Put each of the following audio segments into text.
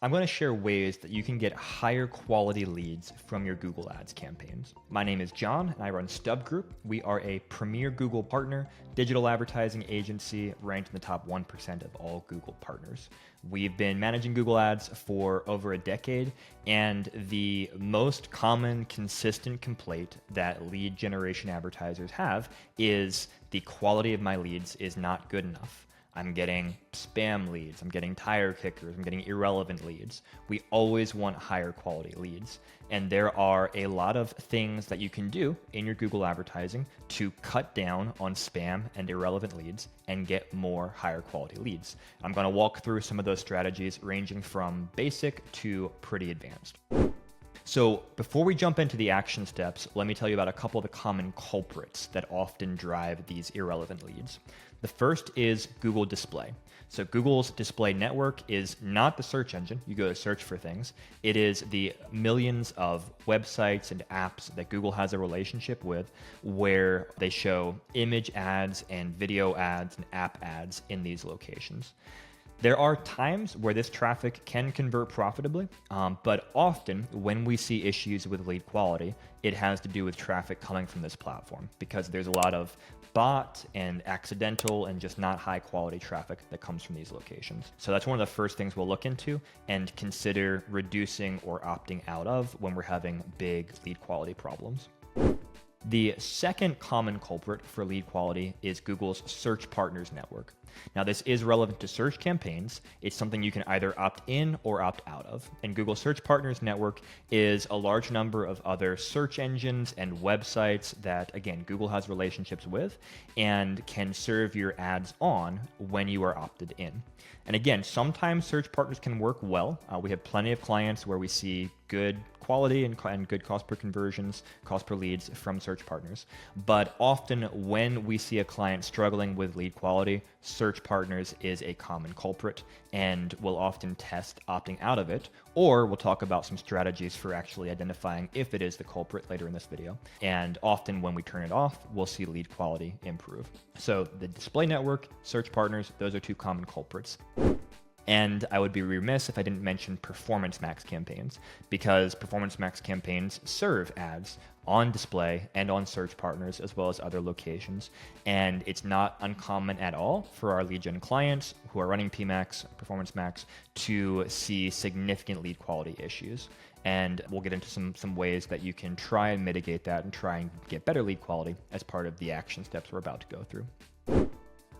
I'm going to share ways that you can get higher quality leads from your Google Ads campaigns. My name is John, and I run StubGroup. We are a premier Google partner, digital advertising agency ranked in the top 1% of all Google partners. We've been managing Google Ads for over a decade, and the most common consistent complaint that lead generation advertisers have is the quality of my leads is not good enough. I'm getting spam leads, I'm getting tire kickers, I'm getting irrelevant leads. We always want higher quality leads. And there are a lot of things that you can do in your Google advertising to cut down on spam and irrelevant leads and get more higher quality leads. I'm gonna walk through some of those strategies ranging from basic to pretty advanced. So before we jump into the action steps, let me tell you about a couple of the common culprits that often drive these irrelevant leads. The first is Google Display. So Google's display network is not the search engine. You go to search for things. It is the millions of websites and apps that Google has a relationship with where they show image ads and video ads and app ads in these locations. There are times where this traffic can convert profitably, but often when we see issues with lead quality, it has to do with traffic coming from this platform because there's a lot of bot and accidental and just not high quality traffic that comes from these locations. So that's one of the first things we'll look into and consider reducing or opting out of when we're having big lead quality problems. The second common culprit for lead quality is Google's Search Partners Network. Now, this is relevant to search campaigns. It's something you can either opt in or opt out of. And Google Search Partners Network is a large number of other search engines and websites that, again, Google has relationships with and can serve your ads on when you are opted in. And again, sometimes search partners can work well. We have plenty of clients where we see good quality and good cost per conversions, cost per leads from search partners. But often when we see a client struggling with lead quality, search partners is a common culprit, and we'll often test opting out of it, or we'll talk about some strategies for actually identifying if it is the culprit later in this video. And often when we turn it off, we'll see lead quality improve. So the display network, search partners, those are two common culprits. And I would be remiss if I didn't mention Performance Max campaigns, because Performance Max campaigns serve ads on display and on search partners as well as other locations. And it's not uncommon at all for our lead gen clients who are running PMax, Performance Max, to see significant lead quality issues. And we'll get into some ways that you can try and mitigate that and try and get better lead quality as part of the action steps we're about to go through.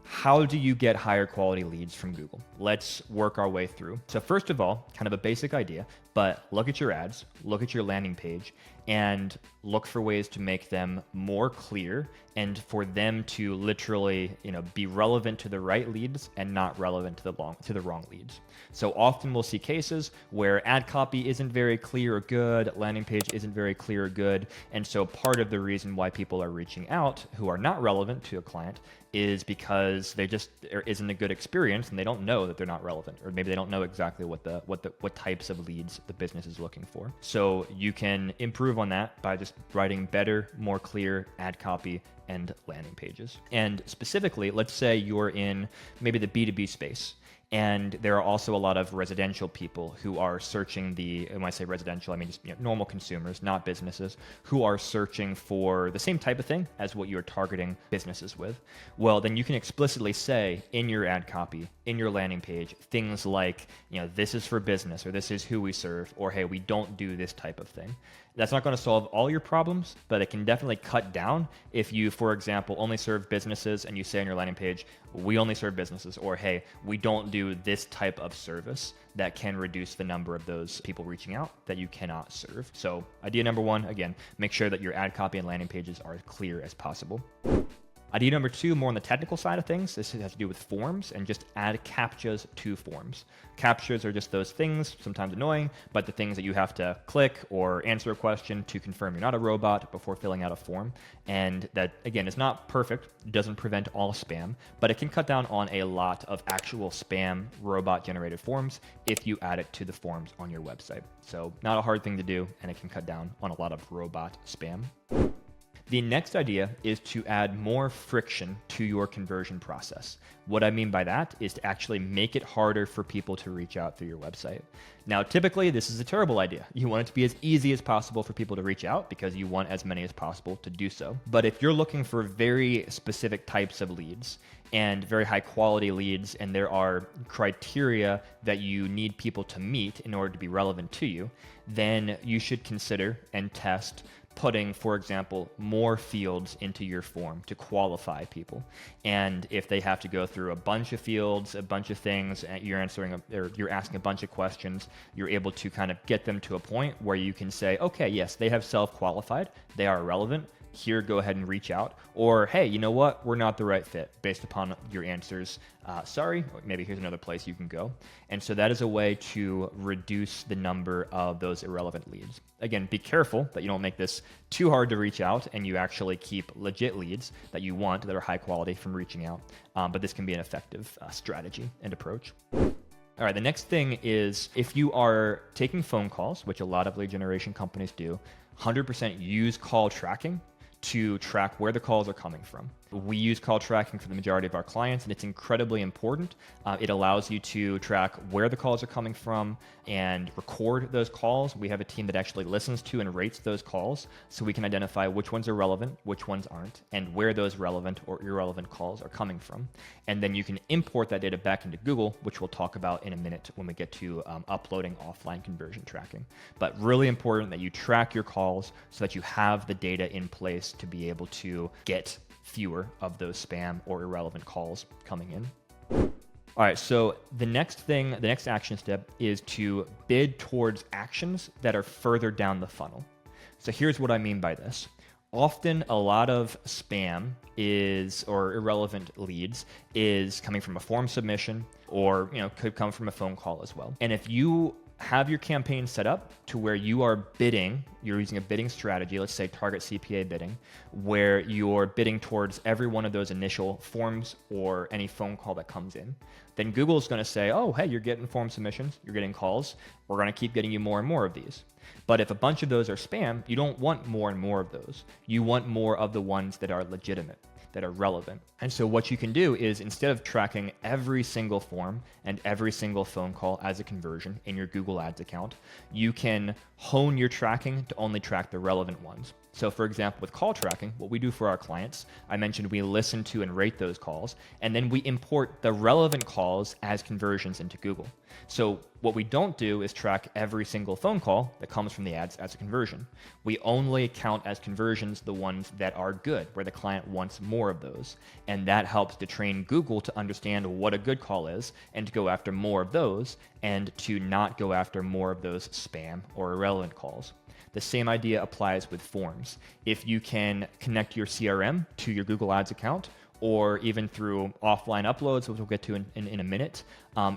How do you get higher quality leads from Google? Let's work our way through. So first of all, kind of a basic idea, but look at your ads, look at your landing page, and look for ways to make them more clear and for them to literally, be relevant to the right leads and not relevant to the wrong leads. So often we'll see cases where ad copy isn't very clear or good, landing page isn't very clear or good, and so part of the reason why people are reaching out who are not relevant to a client is because there isn't a good experience and they don't know that they're not relevant, or maybe they don't know exactly what types of leads the business is looking for. So you can improve on that by just writing better, more clear ad copy and landing pages. And specifically, let's say you're in maybe the B2B space. And there are also a lot of residential people who are searching and when I say residential, I mean just normal consumers, not businesses, who are searching for the same type of thing as what you're targeting businesses with. Well, then you can explicitly say in your ad copy, in your landing page, things like, this is for business, or this is who we serve, or hey, we don't do this type of thing. That's not going to solve all your problems, but it can definitely cut down if you, for example, only serve businesses and you say on your landing page, we only serve businesses, or hey, we don't do this type of service. That can reduce the number of those people reaching out that you cannot serve. So idea number one, again, make sure that your ad copy and landing pages are as clear as possible. Idea number two, more on the technical side of things. This has to do with forms and just add CAPTCHAs to forms. CAPTCHAs are just those things, sometimes annoying, but the things that you have to click or answer a question to confirm you're not a robot before filling out a form. And that, again, is not perfect, doesn't prevent all spam, but it can cut down on a lot of actual spam robot-generated forms if you add it to the forms on your website. So not a hard thing to do, and it can cut down on a lot of robot spam. The next idea is to add more friction to your conversion process. What I mean by that is to actually make it harder for people to reach out through your website. Now, typically, this is a terrible idea. You want it to be as easy as possible for people to reach out because you want as many as possible to do so. But if you're looking for very specific types of leads and very high quality leads, and there are criteria that you need people to meet in order to be relevant to you, then you should consider and test putting, for example, more fields into your form to qualify people. And if they have to go through a bunch of fields, a bunch of things, and you're asking a bunch of questions, you're able to kind of get them to a point where you can say, okay, yes, they have self-qualified, they are relevant, here, go ahead and reach out. Or, hey, you know what? We're not the right fit based upon your answers. Sorry, maybe here's another place you can go. And so that is a way to reduce the number of those irrelevant leads. Again, be careful that you don't make this too hard to reach out and you actually keep legit leads that you want that are high quality from reaching out. But this can be an effective strategy and approach. All right, the next thing is if you are taking phone calls, which a lot of lead generation companies do, 100% use call tracking to track where the calls are coming from. We use call tracking for the majority of our clients, and it's incredibly important. It allows you to track where the calls are coming from and record those calls. We have a team that actually listens to and rates those calls so we can identify which ones are relevant, which ones aren't, and where those relevant or irrelevant calls are coming from. And then you can import that data back into Google, which we'll talk about in a minute when we get to uploading offline conversion tracking. But really important that you track your calls so that you have the data in place to be able to get fewer of those spam or irrelevant calls coming in. All right, so the next action step is to bid towards actions that are further down the funnel. So here's what I mean by this. Often a lot of spam or irrelevant leads is coming from a form submission or could come from a phone call as well. And if you have your campaign set up to where you are bidding, you're using a bidding strategy, let's say target CPA bidding, where you're bidding towards every one of those initial forms or any phone call that comes in, then Google is going to say, oh, hey, you're getting form submissions, you're getting calls, we're going to keep getting you more and more of these. But if a bunch of those are spam, you don't want more and more of those. You want more of the ones that are legitimate, that are relevant. And so what you can do is instead of tracking every single form and every single phone call as a conversion in your Google Ads account, you can hone your tracking to only track the relevant ones. So for example, with call tracking, what we do for our clients, I mentioned we listen to and rate those calls, and then we import the relevant calls as conversions into Google. So what we don't do is track every single phone call that comes from the ads as a conversion. We only count as conversions the ones that are good, where the client wants more of those. And that helps to train Google to understand what a good call is and to go after more of those and to not go after more of those spam or irrelevant calls. The same idea applies with forms. If you can connect your CRM to your Google Ads account, or even through offline uploads, which we'll get to in a minute,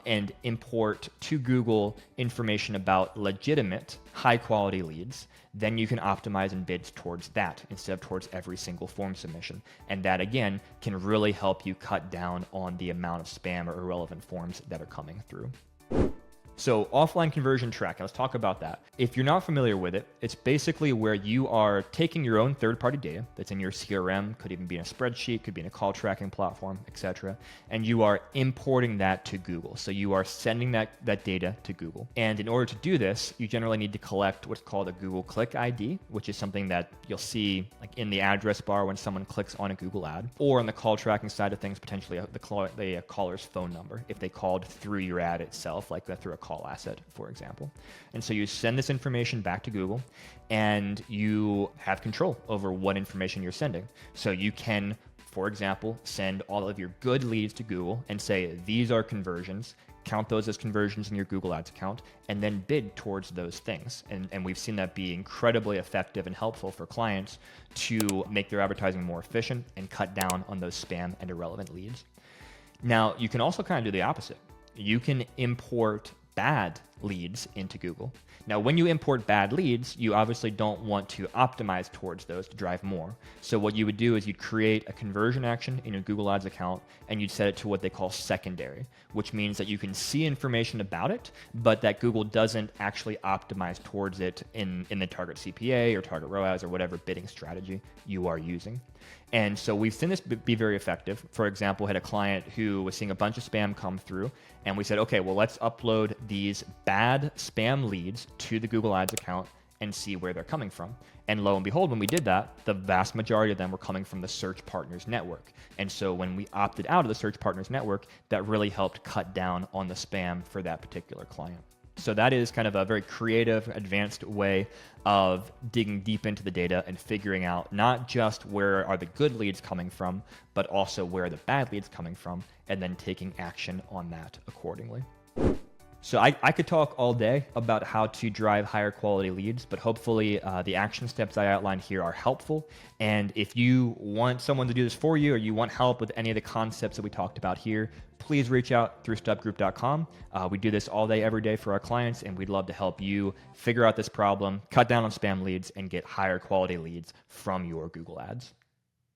and import to Google information about legitimate, high-quality leads, then you can optimize and bid towards that instead of towards every single form submission. And that, again, can really help you cut down on the amount of spam or irrelevant forms that are coming through. So offline conversion tracking, let's talk about that. If you're not familiar with it, it's basically where you are taking your own third-party data that's in your CRM, could even be in a spreadsheet, could be in a call tracking platform, etc., and you are importing that to Google. So you are sending that data to Google. And in order to do this, you generally need to collect what's called a Google Click ID, which is something that you'll see like in the address bar when someone clicks on a Google ad, or on the call tracking side of things, potentially the caller's phone number if they called through your ad itself, like through a call asset, for example. And so you send this information back to Google and you have control over what information you're sending. So you can, for example, send all of your good leads to Google and say, these are conversions, count those as conversions in your Google Ads account, and then bid towards those things. And we've seen that be incredibly effective and helpful for clients to make their advertising more efficient and cut down on those spam and irrelevant leads. Now, you can also kind of do the opposite. You can import bad leads into Google. Now, when you import bad leads, you obviously don't want to optimize towards those to drive more. So what you would do is you'd create a conversion action in your Google Ads account and you'd set it to what they call secondary, which means that you can see information about it, but that Google doesn't actually optimize towards it in the target CPA or target ROAS or whatever bidding strategy you are using. And so we've seen this be very effective. For example, had a client who was seeing a bunch of spam come through, and we said, okay, well, let's upload these bad spam leads to the Google Ads account and see where they're coming from. And lo and behold, when we did that, the vast majority of them were coming from the Search Partners Network. And so when we opted out of the Search Partners Network, that really helped cut down on the spam for that particular client. So that is kind of a very creative, advanced way of digging deep into the data and figuring out not just where are the good leads coming from, but also where are the bad leads coming from, and then taking action on that accordingly. So I could talk all day about how to drive higher quality leads, but hopefully the action steps I outlined here are helpful. And if you want someone to do this for you, or you want help with any of the concepts that we talked about here, please reach out through StubGroup.com. We do this all day, every day for our clients, and we'd love to help you figure out this problem, cut down on spam leads, and get higher quality leads from your Google Ads.